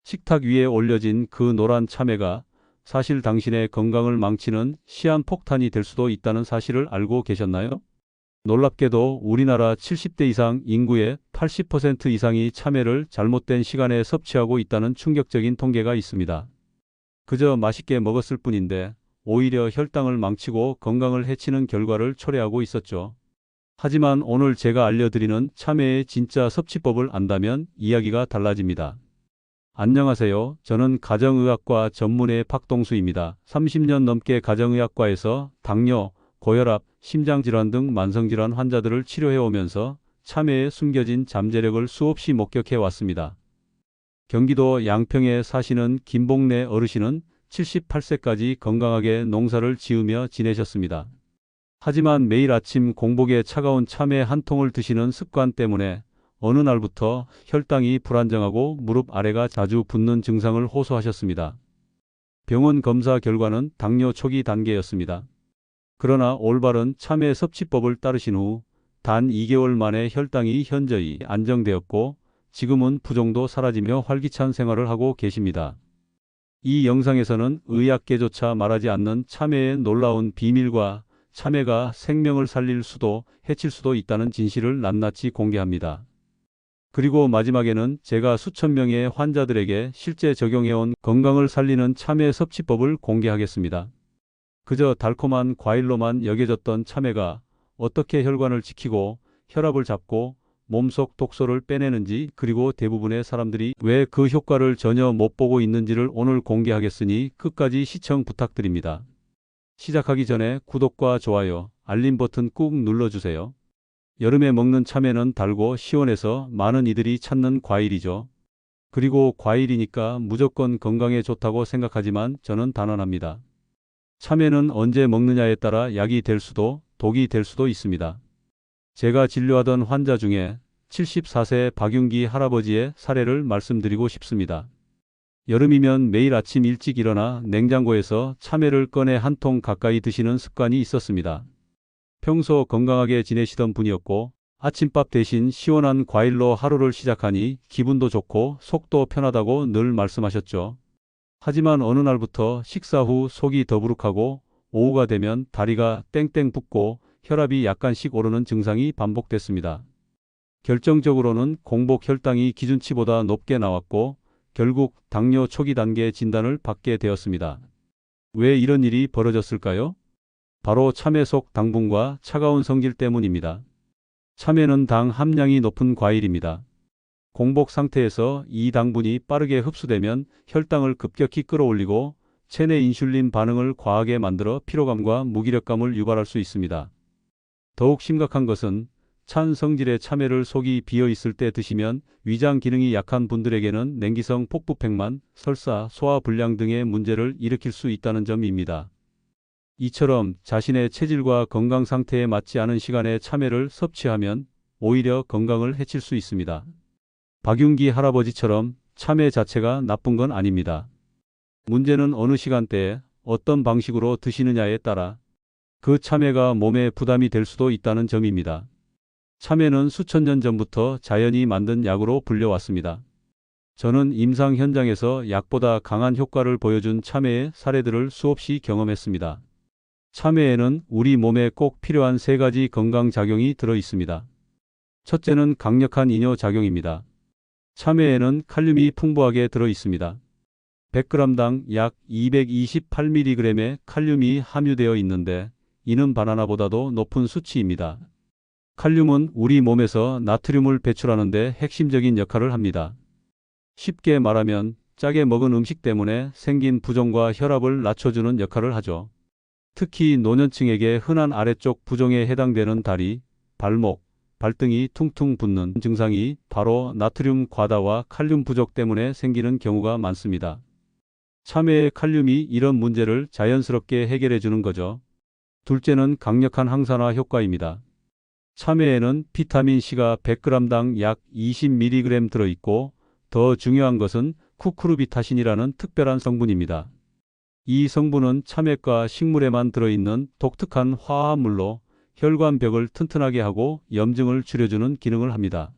식탁 위에 올려진 그 노란 참외가 사실 당신의 건강을 망치는 시한폭탄이 될 수도 있다는 사실을 알고 계셨나요? 놀랍게도 우리나라 70대 이상 인구의 80% 이상이 참외를 잘못된 시간에 섭취하고 있다는 충격적인 통계가 있습니다. 그저 맛있게 먹었을 뿐인데 오히려 혈당을 망치고 건강을 해치는 결과를 초래하고 있었죠. 하지만 오늘 제가 알려드리는 참외의 진짜 섭취법을 안다면 이야기가 달라집니다. 안녕하세요. 저는 가정의학과 전문의 박동수입니다. 30년 넘게 가정의학과에서 당뇨, 고혈압, 심장질환 등 만성질환 환자들을 치료해오면서 참외의 숨겨진 잠재력을 수없이 목격해 왔습니다. 경기도 양평에 사시는 김복래 어르신은 78세까지 건강하게 농사를 지으며 지내셨습니다. 하지만 매일 아침 공복에 차가운 참외 한 통을 드시는 습관 때문에 어느 날부터 혈당이 불안정하고 무릎 아래가 자주 붓는 증상을 호소하셨습니다. 병원 검사 결과는 당뇨 초기 단계였습니다. 그러나 올바른 참외 섭취법을 따르신 후 단 2개월 만에 혈당이 현저히 안정되었고 지금은 부종도 사라지며 활기찬 생활을 하고 계십니다. 이 영상에서는 의학계조차 말하지 않는 참외의 놀라운 비밀과 참외가 생명을 살릴 수도 해칠 수도 있다는 진실을 낱낱이 공개합니다. 그리고 마지막에는 제가 수천 명의 환자들에게 실제 적용해온 건강을 살리는 참외 섭취법을 공개하겠습니다. 그저 달콤한 과일로만 여겨졌던 참외가 어떻게 혈관을 지키고 혈압을 잡고 몸속 독소를 빼내는지, 그리고 대부분의 사람들이 왜 그 효과를 전혀 못 보고 있는지를 오늘 공개하겠으니 끝까지 시청 부탁드립니다. 시작하기 전에 구독과 좋아요, 알림 버튼 꾹 눌러주세요. 여름에 먹는 참외는 달고 시원해서 많은 이들이 찾는 과일이죠. 그리고 과일이니까 무조건 건강에 좋다고 생각하지만 저는 단언합니다. 참외는 언제 먹느냐에 따라 약이 될 수도 독이 될 수도 있습니다. 제가 진료하던 환자 중에 74세 박윤기 할아버지의 사례를 말씀드리고 싶습니다. 여름이면 매일 아침 일찍 일어나 냉장고에서 참외를 꺼내 한 통 가까이 드시는 습관이 있었습니다. 평소 건강하게 지내시던 분이었고 아침밥 대신 시원한 과일로 하루를 시작하니 기분도 좋고 속도 편하다고 늘 말씀하셨죠. 하지만 어느 날부터 식사 후 속이 더부룩하고 오후가 되면 다리가 땡땡 붓고 혈압이 약간씩 오르는 증상이 반복됐습니다. 결정적으로는 공복 혈당이 기준치보다 높게 나왔고 결국 당뇨 초기 단계 진단을 받게 되었습니다. 왜 이런 일이 벌어졌을까요? 바로 참외 속 당분과 차가운 성질 때문입니다. 참외는 당 함량이 높은 과일입니다. 공복 상태에서 이 당분이 빠르게 흡수되면 혈당을 급격히 끌어올리고 체내 인슐린 반응을 과하게 만들어 피로감과 무기력감을 유발할 수 있습니다. 더욱 심각한 것은 찬 성질의 참외를 속이 비어 있을 때 드시면 위장 기능이 약한 분들에게는 냉기성 폭부팩만, 설사, 소화불량 등의 문제를 일으킬 수 있다는 점입니다. 이처럼 자신의 체질과 건강 상태에 맞지 않은 시간에 참외를 섭취하면 오히려 건강을 해칠 수 있습니다. 박윤기 할아버지처럼 참외 자체가 나쁜 건 아닙니다. 문제는 어느 시간대에 어떤 방식으로 드시느냐에 따라 그 참외가 몸에 부담이 될 수도 있다는 점입니다. 참외는 수천 년 전부터 자연이 만든 약으로 불려왔습니다. 저는 임상 현장에서 약보다 강한 효과를 보여준 참외의 사례들을 수없이 경험했습니다. 참외에는 우리 몸에 꼭 필요한 3가지 건강작용이 들어 있습니다. 첫째는 강력한 이뇨작용입니다. 참외에는 칼륨이 풍부하게 들어 있습니다. 100g당 약 228mg의 칼륨이 함유되어 있는데 이는 바나나보다도 높은 수치입니다. 칼륨은 우리 몸에서 나트륨을 배출하는 데 핵심적인 역할을 합니다. 쉽게 말하면 짜게 먹은 음식 때문에 생긴 부종과 혈압을 낮춰주는 역할을 하죠. 특히 노년층에게 흔한 아래쪽 부종에 해당되는 다리, 발목, 발등이 퉁퉁 붓는 증상이 바로 나트륨 과다와 칼륨 부족 때문에 생기는 경우가 많습니다. 참외의 칼륨이 이런 문제를 자연스럽게 해결해 주는 거죠. 둘째는 강력한 항산화 효과입니다. 참외에는 비타민C가 100g당 약 20mg 들어있고 더 중요한 것은 쿠쿠르비타신이라는 특별한 성분입니다. 이 성분은 참외과 식물에만 들어있는 독특한 화합물로 혈관벽을 튼튼하게 하고 염증을 줄여주는 기능을 합니다.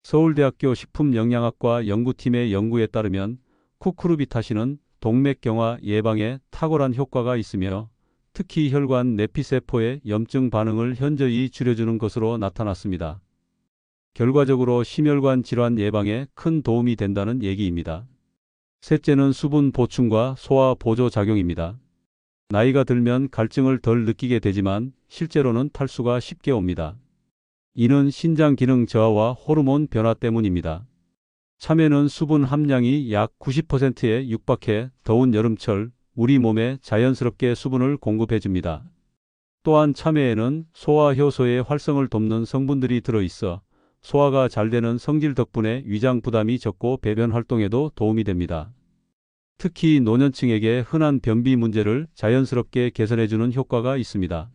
서울대학교 식품영양학과 연구팀의 연구에 따르면 쿠쿠르비타신은 동맥경화 예방에 탁월한 효과가 있으며 특히 혈관 내피세포의 염증 반응을 현저히 줄여주는 것으로 나타났습니다. 결과적으로 심혈관 질환 예방에 큰 도움이 된다는 얘기입니다. 셋째는 수분 보충과 소화 보조 작용입니다. 나이가 들면 갈증을 덜 느끼게 되지만 실제로는 탈수가 쉽게 옵니다. 이는 신장 기능 저하와 호르몬 변화 때문입니다. 참외는 수분 함량이 약 90%에 육박해 더운 여름철 우리 몸에 자연스럽게 수분을 공급해 줍니다. 또한 참외에는 소화 효소의 활성을 돕는 성분들이 들어있어 소화가 잘 되는 성질 덕분에 위장 부담이 적고 배변 활동에도 도움이 됩니다. 특히 노년층에게 흔한 변비 문제를 자연스럽게 개선해주는 효과가 있습니다.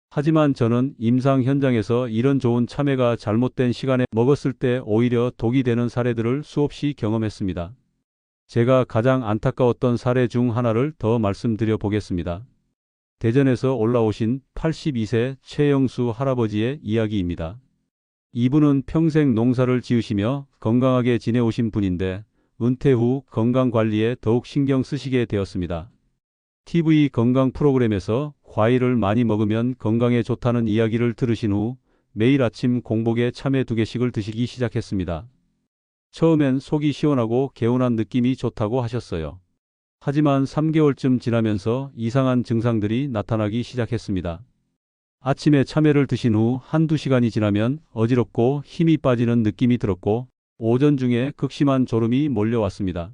하지만 저는 임상 현장에서 이런 좋은 참외가 잘못된 시간에 먹었을 때 오히려 독이 되는 사례들을 수없이 경험했습니다. 제가 가장 안타까웠던 사례 중 하나를 더 말씀드려 보겠습니다. 대전에서 올라오신 82세 최영수 할아버지의 이야기입니다. 이분은 평생 농사를 지으시며 건강하게 지내오신 분인데 은퇴 후 건강관리에 더욱 신경 쓰시게 되었습니다. TV 건강 프로그램에서 과일을 많이 먹으면 건강에 좋다는 이야기를 들으신 후 매일 아침 공복에 참외 2개씩을 드시기 시작했습니다. 처음엔 속이 시원하고 개운한 느낌이 좋다고 하셨어요. 하지만 3개월쯤 지나면서 이상한 증상들이 나타나기 시작했습니다. 아침에 참외를 드신 후 한두 시간이 지나면 어지럽고 힘이 빠지는 느낌이 들었고 오전 중에 극심한 졸음이 몰려왔습니다.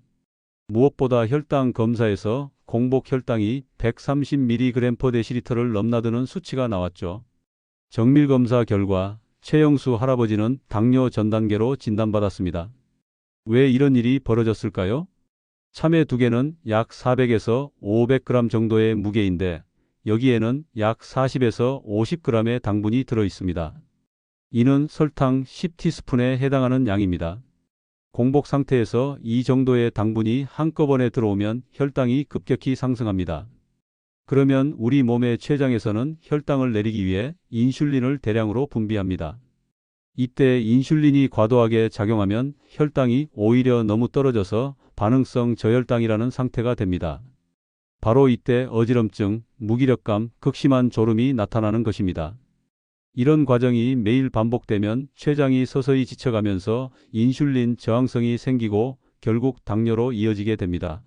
무엇보다 혈당 검사에서 공복 혈당이 130mg/dl를 넘나드는 수치가 나왔죠. 정밀검사 결과 최영수 할아버지는 당뇨 전단계로 진단받았습니다. 왜 이런 일이 벌어졌을까요? 참외 2개는 약 400에서 500g 정도의 무게인데 여기에는 약 40에서 50g의 당분이 들어 있습니다. 이는 설탕 10티스푼에 해당하는 양입니다. 공복 상태에서 이 정도의 당분이 한꺼번에 들어오면 혈당이 급격히 상승합니다. 그러면 우리 몸의 췌장에서는 혈당을 내리기 위해 인슐린을 대량으로 분비합니다. 이때 인슐린이 과도하게 작용하면 혈당이 오히려 너무 떨어져서 반응성 저혈당이라는 상태가 됩니다. 바로 이때 어지럼증, 무기력감, 극심한 졸음이 나타나는 것입니다. 이런 과정이 매일 반복되면 췌장이 서서히 지쳐가면서 인슐린 저항성이 생기고 결국 당뇨로 이어지게 됩니다.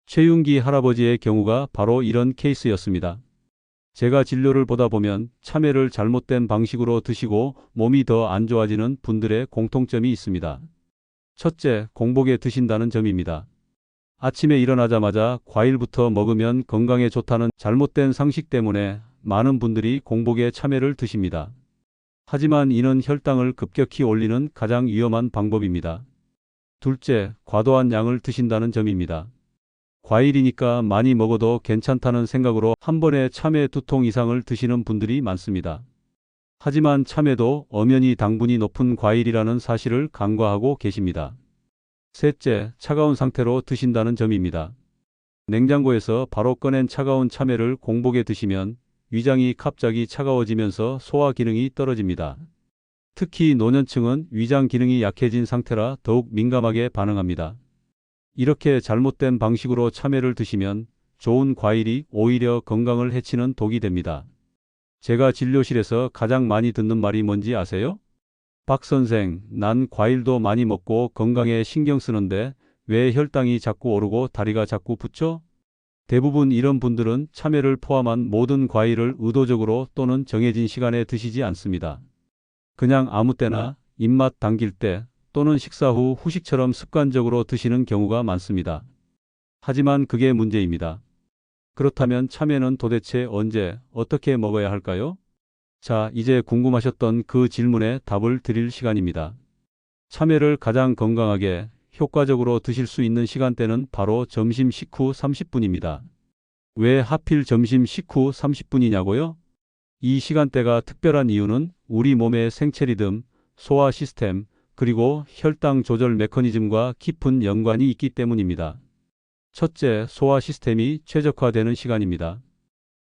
최윤기 할아버지의 경우가 바로 이런 케이스였습니다. 제가 진료를 보다 보면 참외를 잘못된 방식으로 드시고 몸이 더 안 좋아지는 분들의 공통점이 있습니다. 첫째, 공복에 드신다는 점입니다. 아침에 일어나자마자 과일부터 먹으면 건강에 좋다는 잘못된 상식 때문에 많은 분들이 공복에 참외를 드십니다. 하지만 이는 혈당을 급격히 올리는 가장 위험한 방법입니다. 둘째, 과도한 양을 드신다는 점입니다. 과일이니까 많이 먹어도 괜찮다는 생각으로 한 번에 참외 2통 이상을 드시는 분들이 많습니다. 하지만 참외도 엄연히 당분이 높은 과일이라는 사실을 간과하고 계십니다. 셋째, 차가운 상태로 드신다는 점입니다. 냉장고에서 바로 꺼낸 차가운 참외를 공복에 드시면 위장이 갑자기 차가워지면서 소화 기능이 떨어집니다. 특히 노년층은 위장 기능이 약해진 상태라 더욱 민감하게 반응합니다. 이렇게 잘못된 방식으로 참외를 드시면 좋은 과일이 오히려 건강을 해치는 독이 됩니다. 제가 진료실에서 가장 많이 듣는 말이 뭔지 아세요? 박 선생, 난 과일도 많이 먹고 건강에 신경 쓰는데 왜 혈당이 자꾸 오르고 다리가 자꾸 붓죠? 대부분 이런 분들은 참외를 포함한 모든 과일을 의도적으로 또는 정해진 시간에 드시지 않습니다. 그냥 아무 때나 입맛 당길 때 또는 식사 후 후식처럼 습관적으로 드시는 경우가 많습니다. 하지만 그게 문제입니다. 그렇다면 참외는 도대체 언제, 어떻게 먹어야 할까요? 자, 이제 궁금하셨던 그 질문에 답을 드릴 시간입니다. 참외를 가장 건강하게, 효과적으로 드실 수 있는 시간대는 바로 점심 식후 30분입니다. 왜 하필 점심 식후 30분이냐고요? 이 시간대가 특별한 이유는 우리 몸의 생체 리듬, 소화 시스템, 그리고 혈당 조절 메커니즘과 깊은 연관이 있기 때문입니다. 첫째, 소화 시스템이 최적화되는 시간입니다.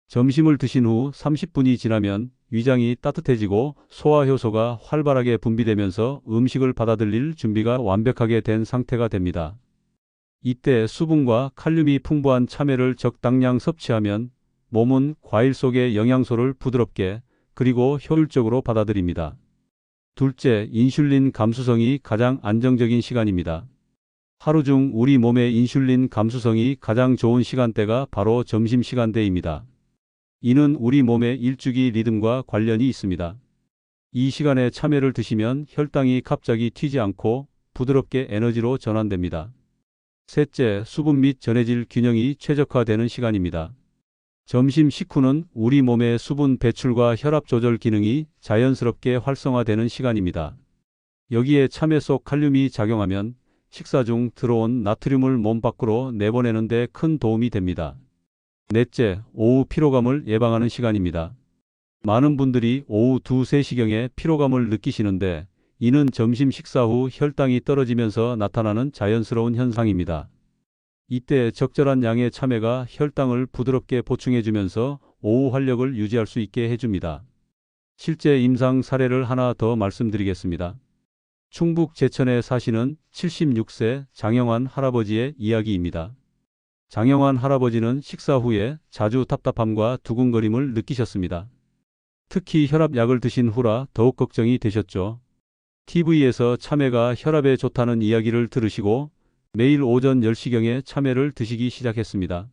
점심을 드신 후 30분이 지나면 위장이 따뜻해지고 소화 효소가 활발하게 분비되면서 음식을 받아들일 준비가 완벽하게 된 상태가 됩니다. 이때 수분과 칼륨이 풍부한 참외를 적당량 섭취하면 몸은 과일 속의 영양소를 부드럽게 그리고 효율적으로 받아들입니다. 둘째, 인슐린 감수성이 가장 안정적인 시간입니다. 하루 중 우리 몸의 인슐린 감수성이 가장 좋은 시간대가 바로 점심시간대입니다. 이는 우리 몸의 일주기 리듬과 관련이 있습니다. 이 시간에 참외를 드시면 혈당이 갑자기 튀지 않고 부드럽게 에너지로 전환됩니다. 셋째, 수분 및 전해질 균형이 최적화되는 시간입니다. 점심 식후는 우리 몸의 수분 배출과 혈압 조절 기능이 자연스럽게 활성화되는 시간입니다. 여기에 참외 속 칼륨이 작용하면 식사 중 들어온 나트륨을 몸 밖으로 내보내는 데 큰 도움이 됩니다. 넷째, 오후 피로감을 예방하는 시간입니다. 많은 분들이 오후 2, 3시경에 피로감을 느끼시는데 이는 점심 식사 후 혈당이 떨어지면서 나타나는 자연스러운 현상입니다. 이때 적절한 양의 참외가 혈당을 부드럽게 보충해주면서 오후 활력을 유지할 수 있게 해줍니다. 실제 임상 사례를 하나 더 말씀드리겠습니다. 충북 제천에 사시는 76세 장영환 할아버지의 이야기입니다. 장영환 할아버지는 식사 후에 자주 답답함과 두근거림을 느끼셨습니다. 특히 혈압약을 드신 후라 더욱 걱정이 되셨죠. TV에서 참외가 혈압에 좋다는 이야기를 들으시고 매일 오전 10시경에 참외를 드시기 시작했습니다.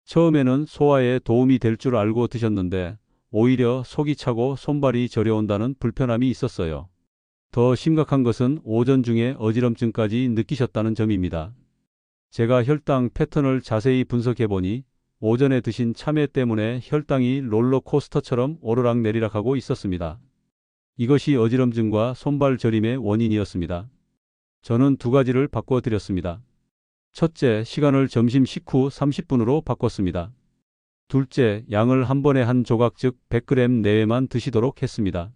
처음에는 소화에 도움이 될 줄 알고 드셨는데 오히려 속이 차고 손발이 저려온다는 불편함이 있었어요. 더 심각한 것은 오전 중에 어지럼증까지 느끼셨다는 점입니다. 제가 혈당 패턴을 자세히 분석해보니 오전에 드신 참외 때문에 혈당이 롤러코스터처럼 오르락내리락하고 있었습니다. 이것이 어지럼증과 손발 저림의 원인이었습니다. 저는 두 가지를 바꿔드렸습니다. 첫째, 시간을 점심 식후 30분으로 바꿨습니다. 둘째, 양을 한 번에 한 조각 즉 100g 내외만 드시도록 했습니다.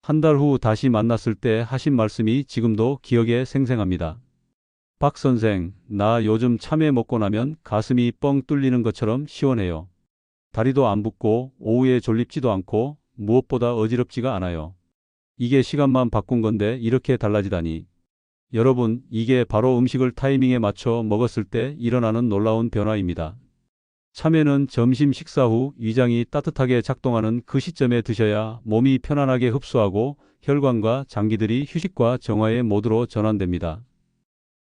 한 달 후 다시 만났을 때 하신 말씀이 지금도 기억에 생생합니다. 박 선생, 나 요즘 참외 먹고 나면 가슴이 뻥 뚫리는 것처럼 시원해요. 다리도 안 붓고 오후에 졸립지도 않고 무엇보다 어지럽지가 않아요. 이게 시간만 바꾼 건데 이렇게 달라지다니. 여러분, 이게 바로 음식을 타이밍에 맞춰 먹었을 때 일어나는 놀라운 변화입니다. 참외는 점심 식사 후 위장이 따뜻하게 작동하는 그 시점에 드셔야 몸이 편안하게 흡수하고 혈관과 장기들이 휴식과 정화의 모드로 전환됩니다.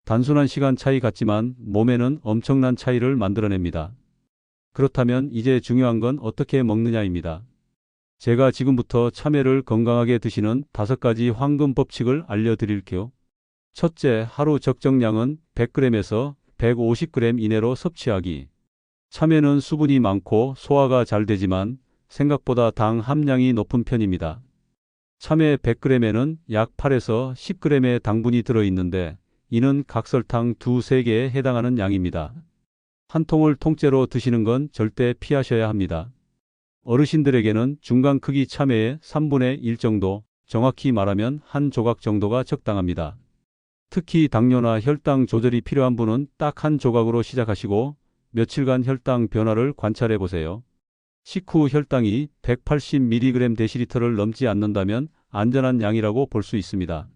단순한 시간 차이 같지만 몸에는 엄청난 차이를 만들어냅니다. 그렇다면 이제 중요한 건 어떻게 먹느냐입니다. 제가 지금부터 참외를 건강하게 드시는 5가지 황금 법칙을 알려드릴게요. 첫째, 하루 적정량은 100g에서 150g 이내로 섭취하기. 참외는 수분이 많고 소화가 잘 되지만 생각보다 당 함량이 높은 편입니다. 참외 100g에는 약 8에서 10g의 당분이 들어있는데 이는 각설탕 2, 3개에 해당하는 양입니다. 한 통을 통째로 드시는 건 절대 피하셔야 합니다. 어르신들에게는 중간 크기 참외의 3분의 1 정도, 정확히 말하면 한 조각 정도가 적당합니다. 특히 당뇨나 혈당 조절이 필요한 분은 딱 한 조각으로 시작하시고 며칠간 혈당 변화를 관찰해 보세요. 식후 혈당이 180mg/dl를 넘지 않는다면 안전한 양이라고 볼 수 있습니다.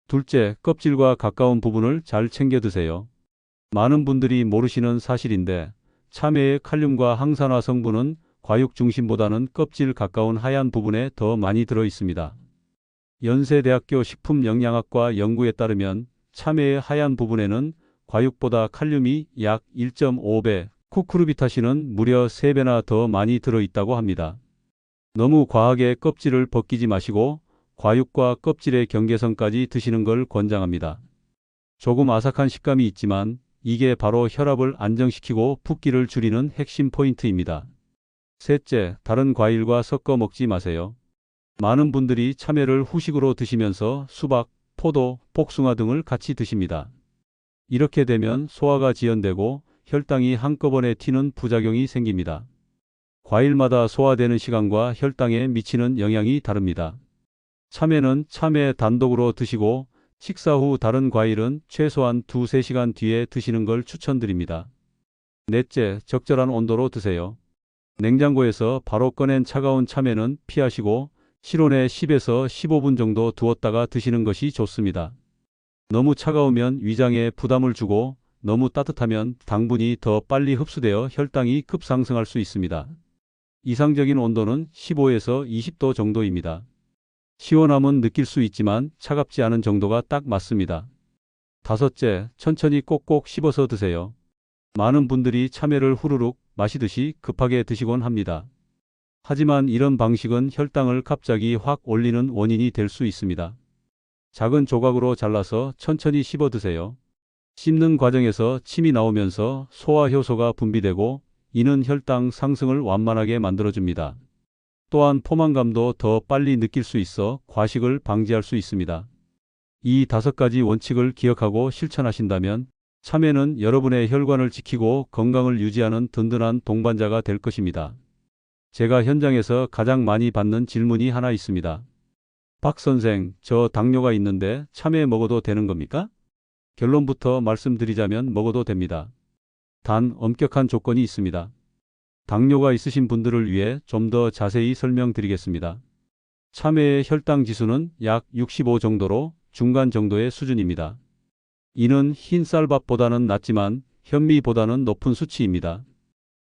둘째, 껍질과 가까운 부분을 잘 챙겨 드세요. 많은 분들이 모르시는 사실인데 참외의 칼륨과 항산화 성분은 과육 중심보다는 껍질 가까운 하얀 부분에 더 많이 들어 있습니다. 연세대학교 식품영양학과 연구에 따르면 참외의 하얀 부분에는 과육보다 칼륨이 약 1.5배, 쿠쿠르비타신은 무려 3배나 더 많이 들어있다고 합니다. 너무 과하게 껍질을 벗기지 마시고 과육과 껍질의 경계선까지 드시는 걸 권장합니다. 조금 아삭한 식감이 있지만 이게 바로 혈압을 안정시키고 붓기를 줄이는 핵심 포인트입니다. 셋째, 다른 과일과 섞어 먹지 마세요. 많은 분들이 참외를 후식으로 드시면서 수박, 포도, 복숭아 등을 같이 드십니다. 이렇게 되면 소화가 지연되고 혈당이 한꺼번에 튀는 부작용이 생깁니다. 과일마다 소화되는 시간과 혈당에 미치는 영향이 다릅니다. 참외는 참외 단독으로 드시고 식사 후 다른 과일은 최소한 2, 3시간 뒤에 드시는 걸 추천드립니다. 넷째, 적절한 온도로 드세요. 냉장고에서 바로 꺼낸 차가운 참외는 피하시고 실온에 10에서 15분 정도 두었다가 드시는 것이 좋습니다. 너무 차가우면 위장에 부담을 주고 너무 따뜻하면 당분이 더 빨리 흡수되어 혈당이 급상승할 수 있습니다. 이상적인 온도는 15에서 20도 정도입니다. 시원함은 느낄 수 있지만 차갑지 않은 정도가 딱 맞습니다. 다섯째, 천천히 꼭꼭 씹어서 드세요. 많은 분들이 참외를 후루룩 마시듯이 급하게 드시곤 합니다. 하지만 이런 방식은 혈당을 갑자기 확 올리는 원인이 될 수 있습니다. 작은 조각으로 잘라서 천천히 씹어 드세요. 씹는 과정에서 침이 나오면서 소화 효소가 분비되고 이는 혈당 상승을 완만하게 만들어줍니다. 또한 포만감도 더 빨리 느낄 수 있어 과식을 방지할 수 있습니다. 이 5가지 원칙을 기억하고 실천하신다면 참외는 여러분의 혈관을 지키고 건강을 유지하는 든든한 동반자가 될 것입니다. 제가 현장에서 가장 많이 받는 질문이 하나 있습니다. 박 선생, 저 당뇨가 있는데 참외 먹어도 되는 겁니까? 결론부터 말씀드리자면 먹어도 됩니다. 단 엄격한 조건이 있습니다. 당뇨가 있으신 분들을 위해 좀 더 자세히 설명드리겠습니다. 참외의 혈당 지수는 약 65 정도로 중간 정도의 수준입니다. 이는 흰 쌀밥보다는 낮지만 현미보다는 높은 수치입니다.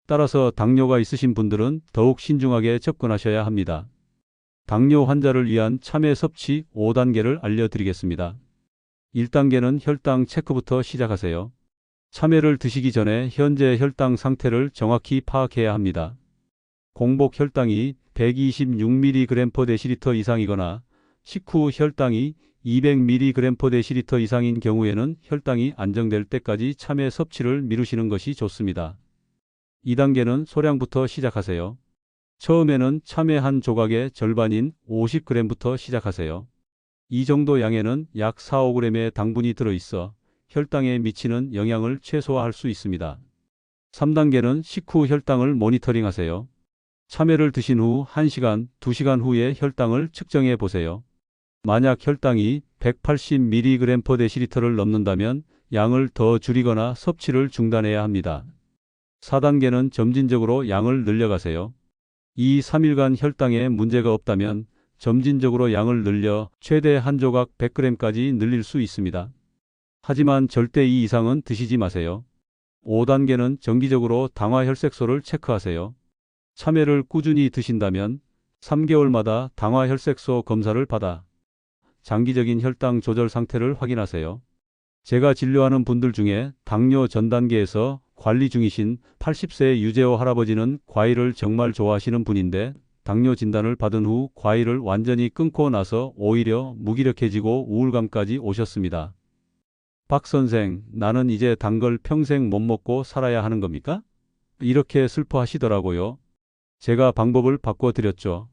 따라서 당뇨가 있으신 분들은 더욱 신중하게 접근하셔야 합니다. 당뇨 환자를 위한 참외 섭취 5단계를 알려드리겠습니다. 1단계는 혈당 체크부터 시작하세요. 참외를 드시기 전에 현재 혈당 상태를 정확히 파악해야 합니다. 공복 혈당이 126mg/dL 이상이거나 식후 혈당이 200mg/dL 이상인 경우에는 혈당이 안정될 때까지 참외 섭취를 미루시는 것이 좋습니다. 2단계는 소량부터 시작하세요. 처음에는 참외 한 조각의 절반인 50g부터 시작하세요. 이 정도 양에는 약 4-5g의 당분이 들어있어 혈당에 미치는 영향을 최소화할 수 있습니다. 3단계는 식후 혈당을 모니터링하세요. 참외를 드신 후 1시간, 2시간 후에 혈당을 측정해 보세요. 만약 혈당이 180mg/dL을 넘는다면 양을 더 줄이거나 섭취를 중단해야 합니다. 4단계는 점진적으로 양을 늘려가세요. 2-3일간 혈당에 문제가 없다면 점진적으로 양을 늘려 최대 한 조각 100g까지 늘릴 수 있습니다. 하지만 절대 이 이상은 드시지 마세요. 5단계는 정기적으로 당화혈색소를 체크하세요. 참외를 꾸준히 드신다면 3개월마다 당화혈색소 검사를 받아 장기적인 혈당 조절 상태를 확인하세요. 제가 진료하는 분들 중에 당뇨 전 단계에서 관리 중이신 80세 유재호 할아버지는 과일을 정말 좋아하시는 분인데 당뇨 진단을 받은 후 과일을 완전히 끊고 나서 오히려 무기력해지고 우울감까지 오셨습니다. 박 선생, 나는 이제 단 걸 평생 못 먹고 살아야 하는 겁니까? 이렇게 슬퍼하시더라고요. 제가 방법을 바꿔드렸죠.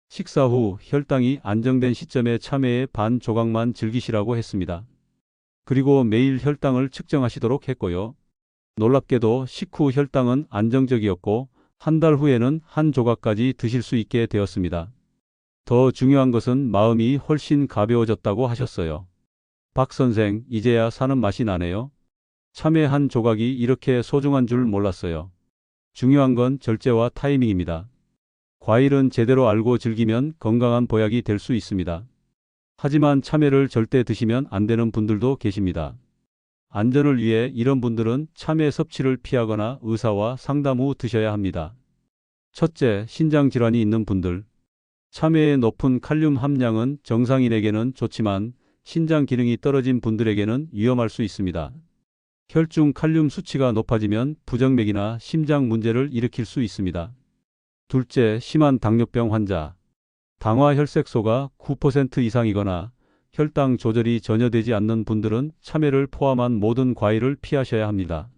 식사 후 혈당이 안정된 시점에 참외의 반 조각만 즐기시라고 했습니다. 그리고 매일 혈당을 측정하시도록 했고요. 놀랍게도 식후 혈당은 안정적이었고 한 달 후에는 한 조각까지 드실 수 있게 되었습니다. 더 중요한 것은 마음이 훨씬 가벼워졌다고 하셨어요. 박 선생, 이제야 사는 맛이 나네요. 참외 한 조각이 이렇게 소중한 줄 몰랐어요. 중요한 건 절제와 타이밍입니다. 과일은 제대로 알고 즐기면 건강한 보약이 될 수 있습니다. 하지만 참외를 절대 드시면 안 되는 분들도 계십니다. 안전을 위해 이런 분들은 참외 섭취를 피하거나 의사와 상담 후 드셔야 합니다. 첫째, 신장 질환이 있는 분들. 참외의 높은 칼륨 함량은 정상인에게는 좋지만 신장 기능이 떨어진 분들에게는 위험할 수 있습니다. 혈중 칼륨 수치가 높아지면 부정맥이나 심장 문제를 일으킬 수 있습니다. 둘째, 심한 당뇨병 환자. 당화혈색소가 9% 이상이거나 혈당 조절이 전혀 되지 않는 분들은 참외를 포함한 모든 과일을 피하셔야 합니다.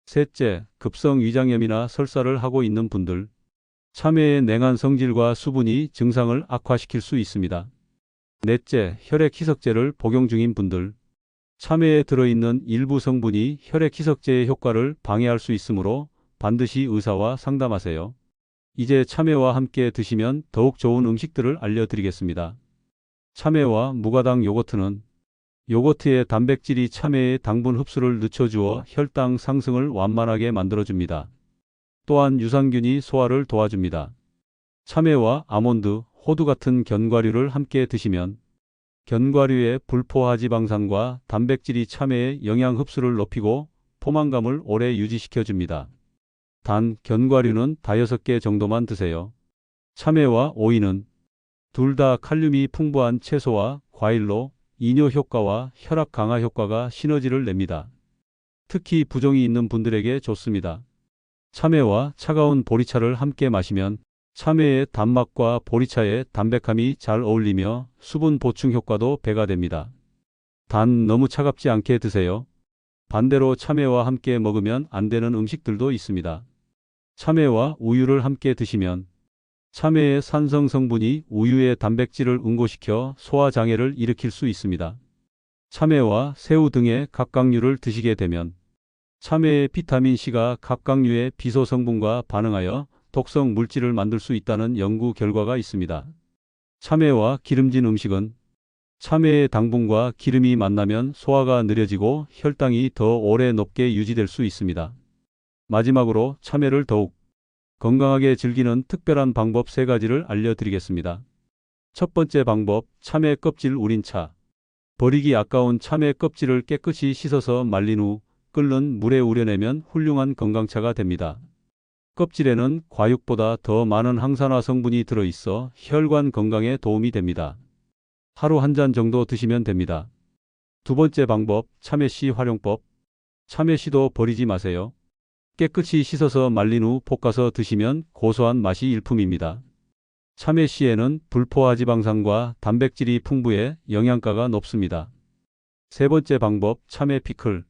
셋째, 급성 위장염이나 설사를 하고 있는 분들. 참외의 냉한 성질과 수분이 증상을 악화시킬 수 있습니다. 넷째, 혈액 희석제를 복용 중인 분들. 참외에 들어있는 일부 성분이 혈액 희석제의 효과를 방해할 수 있으므로 반드시 의사와 상담하세요. 이제 참외와 함께 드시면 더욱 좋은 음식들을 알려드리겠습니다. 참외와 무가당 요거트는 요거트의 단백질이 참외의 당분 흡수를 늦춰주어 혈당 상승을 완만하게 만들어줍니다. 또한 유산균이 소화를 도와줍니다. 참외와 아몬드, 호두 같은 견과류를 함께 드시면 견과류의 불포화지방산과 단백질이 참외의 영양 흡수를 높이고 포만감을 오래 유지시켜줍니다. 단, 견과류는 5개 정도만 드세요. 참외와 오이는 둘 다 칼륨이 풍부한 채소와 과일로 이뇨 효과와 혈압 강화 효과가 시너지를 냅니다. 특히 부종이 있는 분들에게 좋습니다. 참외와 차가운 보리차를 함께 마시면 참외의 단맛과 보리차의 담백함이 잘 어울리며 수분 보충 효과도 배가 됩니다. 단, 너무 차갑지 않게 드세요. 반대로 참외와 함께 먹으면 안 되는 음식들도 있습니다. 참외와 우유를 함께 드시면 참외의 산성 성분이 우유의 단백질을 응고시켜 소화장애를 일으킬 수 있습니다. 참외와 새우 등의 갑각류를 드시게 되면 참외의 비타민C가 갑각류의 비소 성분과 반응하여 독성 물질을 만들 수 있다는 연구 결과가 있습니다. 참외와 기름진 음식은 참외의 당분과 기름이 만나면 소화가 느려지고 혈당이 더 오래 높게 유지될 수 있습니다. 마지막으로 참외를 더욱 건강하게 즐기는 특별한 방법 3가지를 알려드리겠습니다. 첫 번째 방법, 참외 껍질 우린 차. 버리기 아까운 참외 껍질을 깨끗이 씻어서 말린 후 끓는 물에 우려내면 훌륭한 건강차가 됩니다. 껍질에는 과육보다 더 많은 항산화 성분이 들어있어 혈관 건강에 도움이 됩니다. 하루 1잔 정도 드시면 됩니다. 두 번째 방법, 참외씨 활용법. 참외씨도 버리지 마세요. 깨끗이 씻어서 말린 후 볶아서 드시면 고소한 맛이 일품입니다. 참외씨에는 불포화지방산과 단백질이 풍부해 영양가가 높습니다. 세 번째 방법, 참외 피클.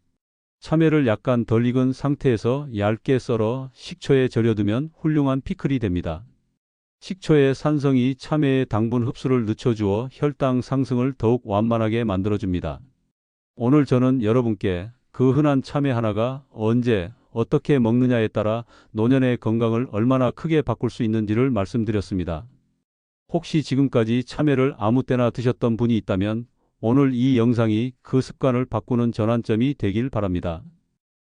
참외를 약간 덜 익은 상태에서 얇게 썰어 식초에 절여두면 훌륭한 피클이 됩니다. 식초의 산성이 참외의 당분 흡수를 늦춰주어 혈당 상승을 더욱 완만하게 만들어줍니다. 오늘 저는 여러분께 그 흔한 참외 하나가 언제 어떻게 먹느냐에 따라 노년의 건강을 얼마나 크게 바꿀 수 있는지를 말씀드렸습니다. 혹시 지금까지 참외를 아무 때나 드셨던 분이 있다면 오늘 이 영상이 그 습관을 바꾸는 전환점이 되길 바랍니다.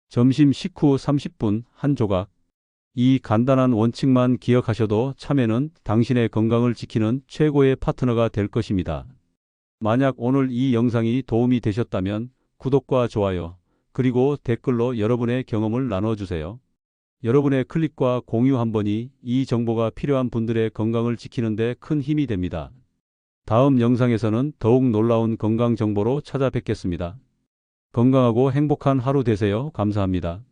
점심 식후 30분 한 조각. 이 간단한 원칙만 기억하셔도 참외는 당신의 건강을 지키는 최고의 파트너가 될 것입니다. 만약 오늘 이 영상이 도움이 되셨다면 구독과 좋아요, 그리고 댓글로 여러분의 경험을 나눠주세요. 여러분의 클릭과 공유 한 번이 이 정보가 필요한 분들의 건강을 지키는 데 큰 힘이 됩니다. 다음 영상에서는 더욱 놀라운 건강 정보로 찾아뵙겠습니다. 건강하고 행복한 하루 되세요. 감사합니다.